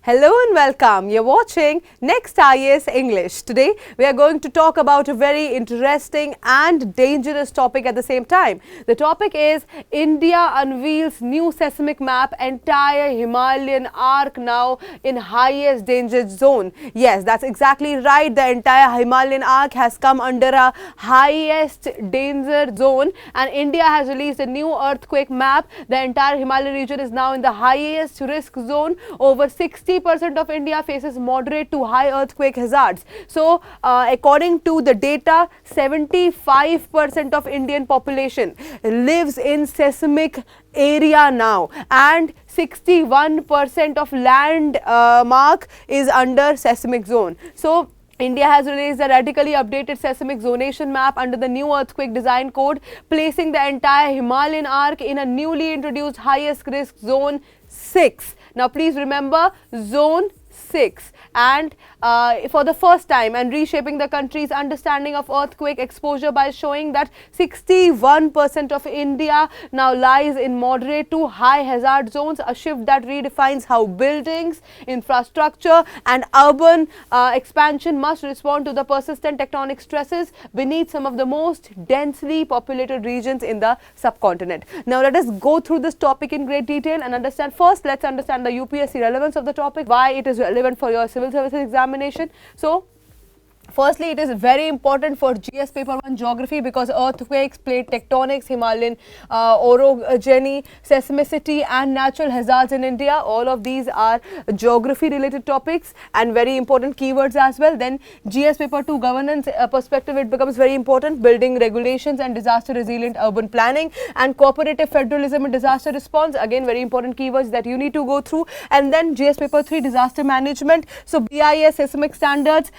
Hello and welcome. You're watching Next IAS English. Today we are going to talk about a very interesting and dangerous topic at the same time. The topic is India unveils new seismic map, entire Himalayan arc now in highest danger zone. Yes, that's exactly right. The entire Himalayan arc has come under a highest danger zone and India has released a new earthquake map. The entire Himalayan region is now in the highest risk zone. Over 60% of India faces moderate to high earthquake hazards. So, according to the data, 75% of Indian population lives in seismic area now, and 61% of land mark is under seismic zone. So, India has released a radically updated seismic zonation map under the new earthquake design code, placing the entire Himalayan arc in a newly introduced highest risk zone 6. Now, please remember zone 6, and for the first time, and reshaping the country's understanding of earthquake exposure by showing that 61% of India now lies in moderate to high hazard zones, a shift that redefines how buildings, infrastructure and urban expansion must respond to the persistent tectonic stresses beneath some of the most densely populated regions in the subcontinent. Now, let us go through this topic in great detail and understand. First, let's understand the UPSC relevance of the topic, why it is relevant for your civil services examination. So, firstly, it is very important for GS paper 1 geography because earthquakes, plate tectonics, Himalayan orogeny, seismicity and natural hazards in India, all of these are geography related topics and very important keywords as well. Then GS paper 2 governance perspective, it becomes very important, building regulations and disaster resilient urban planning, and cooperative federalism and disaster response, again very important keywords that you need to go through. And then GS paper 3 disaster management, so BIS seismic standards,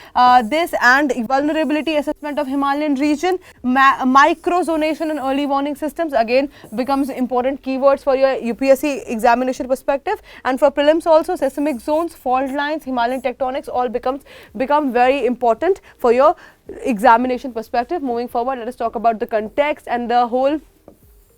this and vulnerability assessment of Himalayan region, micro zonation and early warning systems, again becomes important keywords for your UPSC examination perspective. And for prelims also, seismic zones, fault lines, Himalayan tectonics all become very important for your examination perspective. Moving forward, let us talk about the context and the whole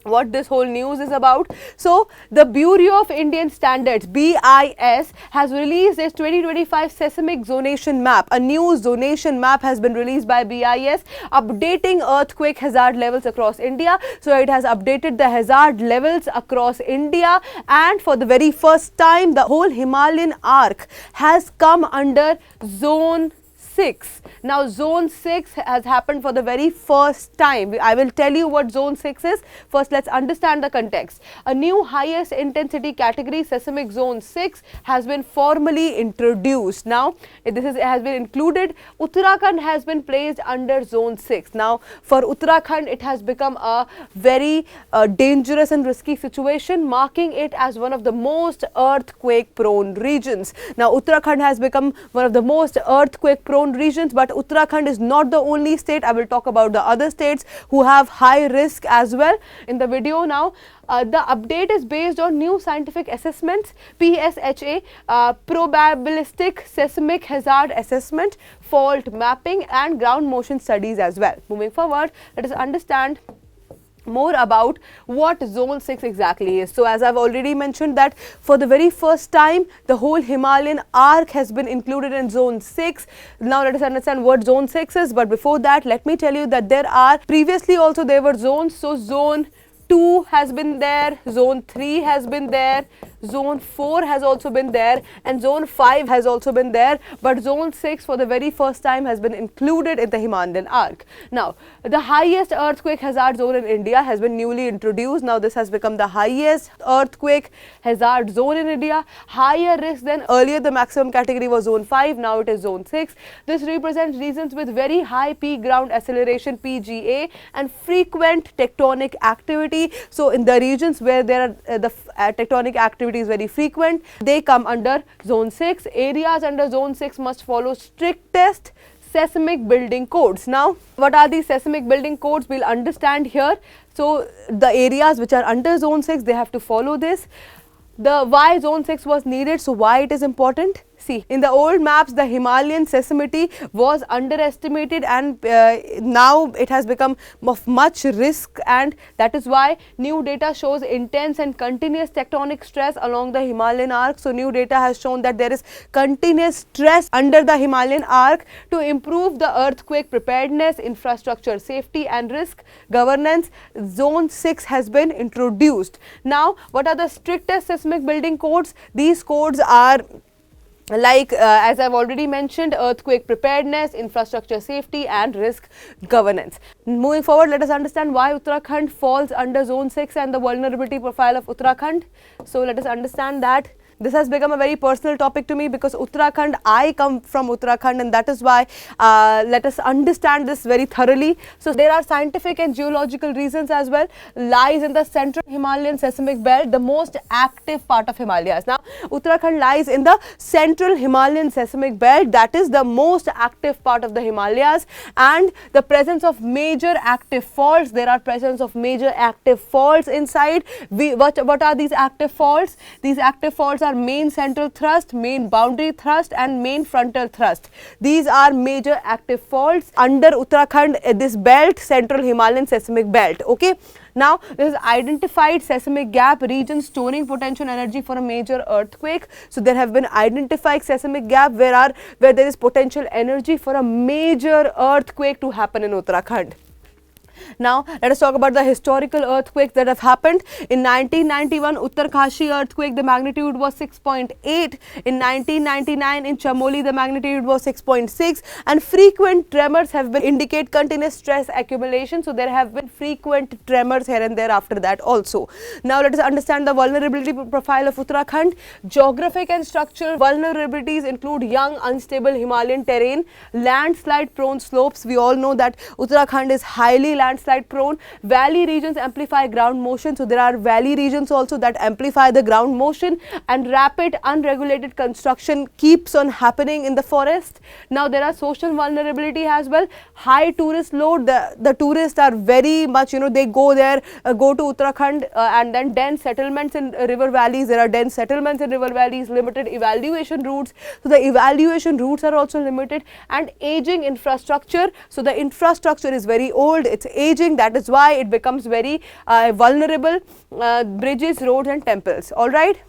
what this whole news is about. So, the Bureau of Indian Standards BIS has released its 2025 seismic zonation map. A new zonation map has been released by BIS, updating earthquake hazard levels across India. So, it has updated the hazard levels across India, and for the very first time the whole Himalayan arc has come under zone 6. Now, zone 6 has happened for the very first time. I will tell you what zone 6 is. First, let's understand the context. A new highest intensity category, seismic zone 6, has been formally introduced. Now, has been included. Uttarakhand has been placed under zone 6. Now, for Uttarakhand, it has become a very dangerous and risky situation, marking it as one of the most earthquake prone regions. Now, Uttarakhand has become one of the most earthquake prone regions, but Uttarakhand is not the only state. I will talk about the other states who have high risk as well in the video now. The update is based on new scientific assessments, PSHA, probabilistic seismic hazard assessment, fault mapping and ground motion studies as well. Moving forward, let us understand more about what zone 6 exactly is. So, as I've already mentioned that for the very first time the whole Himalayan arc has been included in zone 6. Now, let us understand what zone 6 is, but before that let me tell you that there are previously also there were zones. So, zone 2 has been there, zone 3 has been there, zone 4 has also been there, and zone 5 has also been there, but zone 6 for the very first time has been included in the Himalayan arc. Now, the highest earthquake hazard zone in India has been newly introduced. Now, this has become the highest earthquake hazard zone in India, higher risk than earlier. The maximum category was zone 5, now it is zone 6. This represents regions with very high peak ground acceleration PGA and frequent tectonic activity. So, in the regions where there are the tectonic activity is very frequent, they come under zone 6. Areas under zone 6 must follow strictest seismic building codes. Now, what are these seismic building codes? We'll understand here. So, the areas which are under zone 6, they have to follow this. The why zone 6 was needed, so why it is important? See, in the old maps, the Himalayan seismicity was underestimated, and now it has become of much risk, and that is why new data shows intense and continuous tectonic stress along the Himalayan arc. So, new data has shown that there is continuous stress under the Himalayan arc. To improve the earthquake preparedness, infrastructure safety and risk governance, Zone 6 has been introduced. Now, what are the strictest seismic building codes? These codes are like as I've already mentioned, earthquake preparedness, infrastructure safety and risk governance. Moving forward, let us understand why Uttarakhand falls under Zone 6 and the vulnerability profile of Uttarakhand. So, let us understand that. This has become a very personal topic to me because Uttarakhand, I come from Uttarakhand, and that is why let us understand this very thoroughly. So, there are scientific and geological reasons as well. Lies in the central Himalayan seismic belt, the most active part of Himalayas. Now, Uttarakhand lies in the central Himalayan seismic belt, that is the most active part of the Himalayas, and the presence of major active faults. There are presence of major active faults inside. What are these active faults? These active faults are main central thrust, main boundary thrust and main frontal thrust. These are major active faults under Uttarakhand, this belt, central Himalayan seismic belt. Okay. Now, there is identified seismic gap region storing potential energy for a major earthquake. So, there have been identified seismic gap where there is potential energy for a major earthquake to happen in Uttarakhand. Now, let us talk about the historical earthquakes that have happened. In 1991, Uttarkashi earthquake, the magnitude was 6.8. In 1999, in Chamoli, the magnitude was 6.6. And frequent tremors have been indicate continuous stress accumulation. So, there have been frequent tremors here and there after that also. Now, let us understand the vulnerability profile of Uttarakhand. Geographic and structural vulnerabilities include young, unstable Himalayan terrain, landslide prone slopes. We all know that Uttarakhand is highly landslide prone. Valley regions amplify ground motion. So, there are valley regions also that amplify the ground motion, and rapid unregulated construction keeps on happening in the forest. Now, there are social vulnerability as well. High tourist load. The tourists are very much, they go there, go to Uttarakhand, and then dense settlements in river valleys. There are dense settlements in river valleys, limited evaluation routes. So, the evaluation routes are also limited, and aging infrastructure. So, the infrastructure is very old, it's aging, that is why it becomes very vulnerable. Bridges, roads and temples. Alright.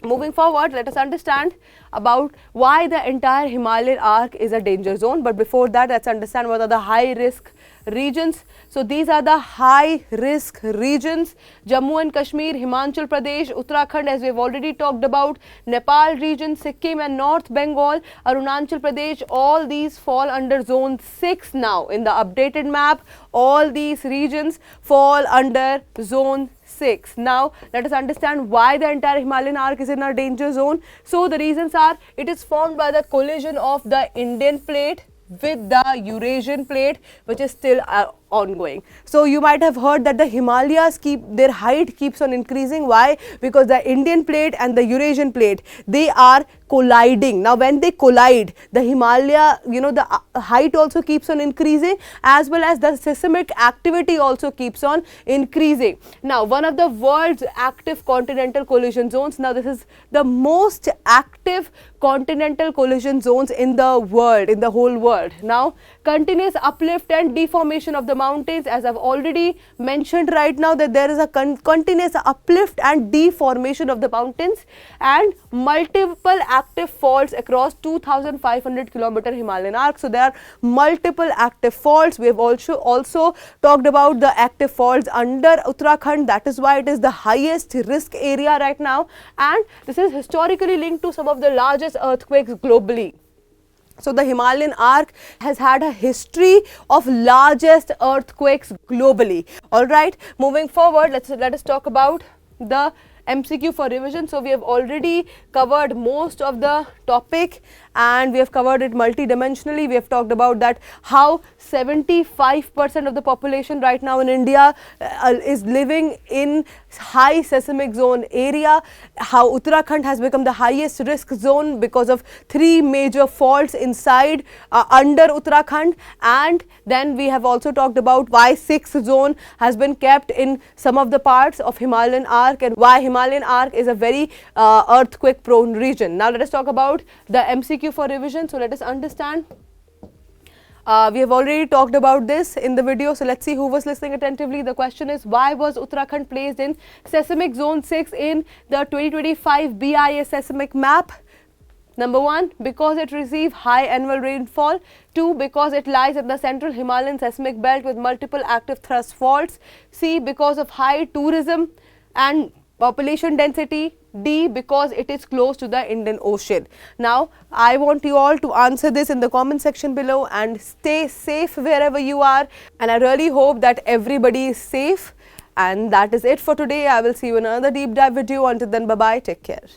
Moving forward, let us understand about why the entire Himalayan arc is a danger zone. But before that, let's understand what are the high risk regions. So, these are the high risk regions: Jammu and Kashmir, Himachal Pradesh, Uttarakhand, as we have already talked about, Nepal region, Sikkim and North Bengal, Arunachal Pradesh. All these fall under Zone 6 now. In the updated map, all these regions fall under Zone 6. Now, let us understand why the entire Himalayan arc is in a danger zone. So, the reasons are: it is formed by the collision of the Indian plate with the Eurasian plate, which is still ongoing. So, you might have heard that the Himalayas their height keeps on increasing. Why? Because the Indian plate and the Eurasian plate, they are colliding. Now, when they collide, the Himalaya, the height also keeps on increasing, as well as the seismic activity also keeps on increasing. Now, one of the world's active continental collision zones. Now, this is the most active continental collision zones in the world, in the whole world. Now, continuous uplift and deformation of the mountains, as I've already mentioned right now, that there is a continuous uplift and deformation of the mountains, and multiple active faults across 2,500 kilometer Himalayan arc. So, there are multiple active faults. We have also talked about the active faults under Uttarakhand. That is why it is the highest risk area right now, and this is historically linked to some of the largest earthquakes globally. So, the Himalayan arc has had a history of largest earthquakes globally. Alright, moving forward, let us talk about the MCQ for revision. So, we have already covered most of the topic, and we have covered it multidimensionally. We have talked about that how 75% of the population right now in India is living in high seismic zone area, how Uttarakhand has become the highest risk zone because of 3 major faults inside under Uttarakhand, and then we have also talked about why 6th zone has been kept in some of the parts of Himalayan arc, and why Himalayan Himalayan arc is a very earthquake prone region. Now let us talk about the MCQ for revision. So let us understand. We have already talked about this in the video, so let's see who was listening attentively. The question is, why was Uttarakhand placed in Seismic Zone 6 in the 2025 BIS seismic map? Number 1, because it received high annual rainfall. 2, because it lies in the central Himalayan seismic belt with multiple active thrust faults. C, because of high tourism and population density. D, because it is close to the Indian Ocean. Now, I want you all to answer this in the comment section below and stay safe wherever you are. And I really hope that everybody is safe. And that is it for today. I will see you in another deep dive video. Until then, bye-bye. Take care.